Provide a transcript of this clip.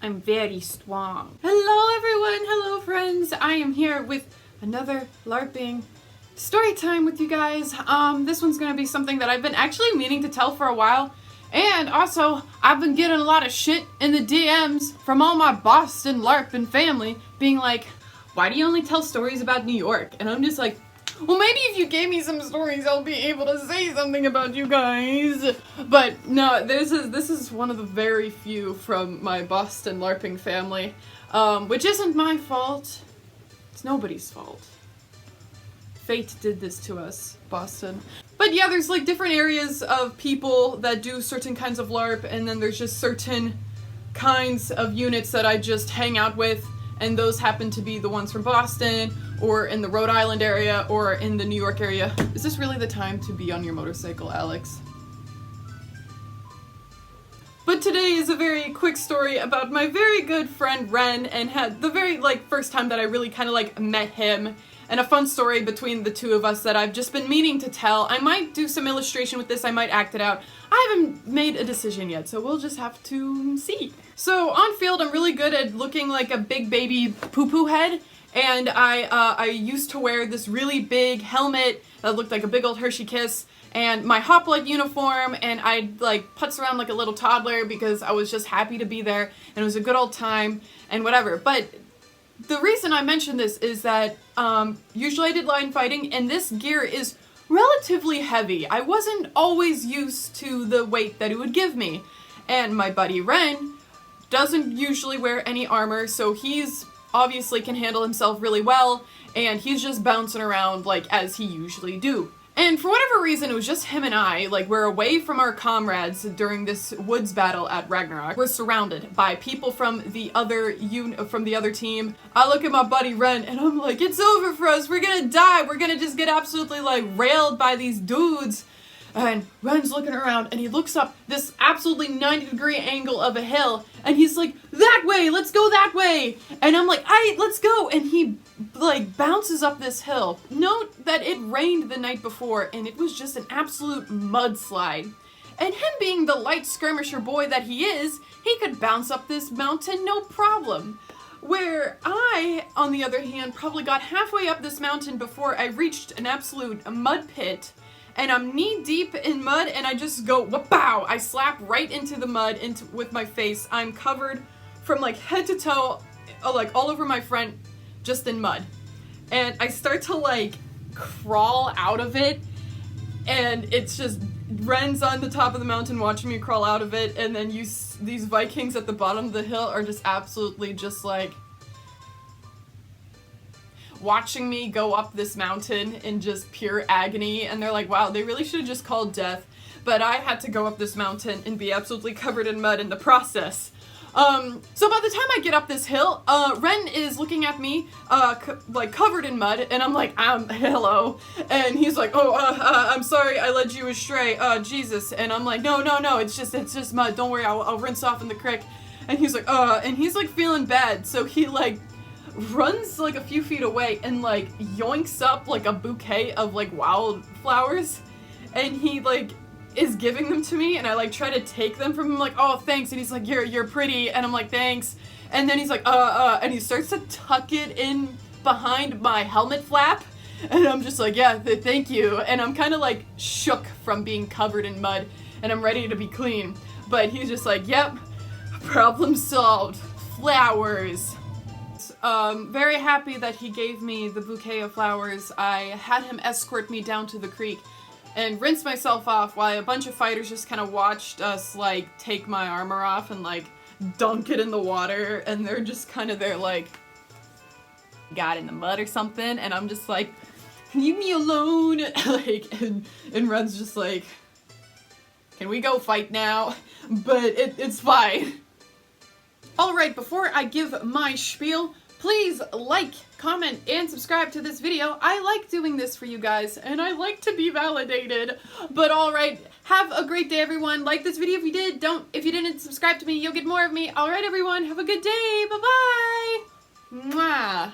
I'm very strong. Hello everyone, hello friends. I am here with another LARPing story time with you guys. This one's gonna be something that I've been actually meaning to tell for a while. And also, I've been getting a lot of shit in the DMs from all my Boston LARPing family being like, why do you only tell stories about New York? And I'm just like, well, maybe if you gave me some stories, I'll be able to say something about you guys. But no, this is one of the very few from my Boston LARPing family, which isn't my fault. It's nobody's fault. Fate did this to us, Boston. But yeah, there's like different areas of people that do certain kinds of LARP, and then there's just certain kinds of units that I just hang out with, and those happen to be the ones from Boston, or in the Rhode Island area, or in the New York area. Is this really the time to be on your motorcycle, Alex? But today is a very quick story about my very good friend Ren, and had the very first time that I really kind of met him, and a fun story between the two of us that I've just been meaning to tell. I might do some illustration with this, I might act it out. I haven't made a decision yet, so we'll just have to see. So on field, I'm really good at looking like a big baby poo-poo head, and I used to wear this really big helmet that looked like a big old Hershey Kiss, and my hoplite uniform, and I'd putz around like a little toddler because I was just happy to be there, and it was a good old time, and whatever. But the reason I mention this is that usually I did line fighting, and this gear is relatively heavy. I wasn't always used to the weight that it would give me. And my buddy Ren doesn't usually wear any armor, so he's obviously can handle himself really well, and he's just bouncing around as he usually do. And for whatever reason, it was just him and I. We're away from our comrades during this woods battle at Ragnarok. We're surrounded by people from the other team. I look at my buddy Ren, and I'm like, it's over for us. We're gonna die. We're gonna just get absolutely railed by these dudes. And Ren's looking around, and he looks up this absolutely 90-degree angle of a hill, and he's like, that way, let's go that way. And I'm like, alright, let's go. And he bounces up this hill. Note that it rained the night before, and it was just an absolute mudslide. And him being the light skirmisher boy that he is, he could bounce up this mountain no problem. Where I, on the other hand, probably got halfway up this mountain before I reached an absolute mud pit. And I'm knee deep in mud, and I just go wha-pow! I slap right into the mud with my face. I'm covered from head to toe, all over my front, just in mud. And I start to crawl out of it, and it's just Ren's on the top of the mountain watching me crawl out of it, and then these Vikings at the bottom of the hill are just absolutely just watching me go up this mountain in just pure agony, and they're like, wow, they really should have just called death. But I had to go up this mountain and be absolutely covered in mud in the process. So by the time I get up this hill, Ren is looking at me, covered in mud, and I'm like, hello. And he's like, I'm sorry, I led you astray, Jesus. And I'm like, no, it's just mud, don't worry, I'll rinse off in the creek. And he's like, and he's feeling bad, so he runs a few feet away and yoinks up a bouquet of wildflowers, and he is giving them to me, and I try to take them from him oh, thanks. And he's like, you're pretty. And I'm like, thanks. And then he's like, and he starts to tuck it in behind my helmet flap, and I'm just like, yeah, thank you. And I'm kind of shook from being covered in mud, and I'm ready to be clean, but he's just like, yep, problem solved, flowers. Very happy that he gave me the bouquet of flowers. I had him escort me down to the creek and rinse myself off while a bunch of fighters just kind of watched us take my armor off and dunk it in the water, and they're just kind of there got in the mud or something, and I'm just like, leave me alone. And Ren's just like, can we go fight now? But it's fine. Alright, before I give my spiel, please like, comment, and subscribe to this video. I like doing this for you guys, and I like to be validated. But alright, have a great day, everyone. Like this video if you did. If you didn't subscribe to me, you'll get more of me. Alright, everyone, have a good day. Bye-bye. Mwah.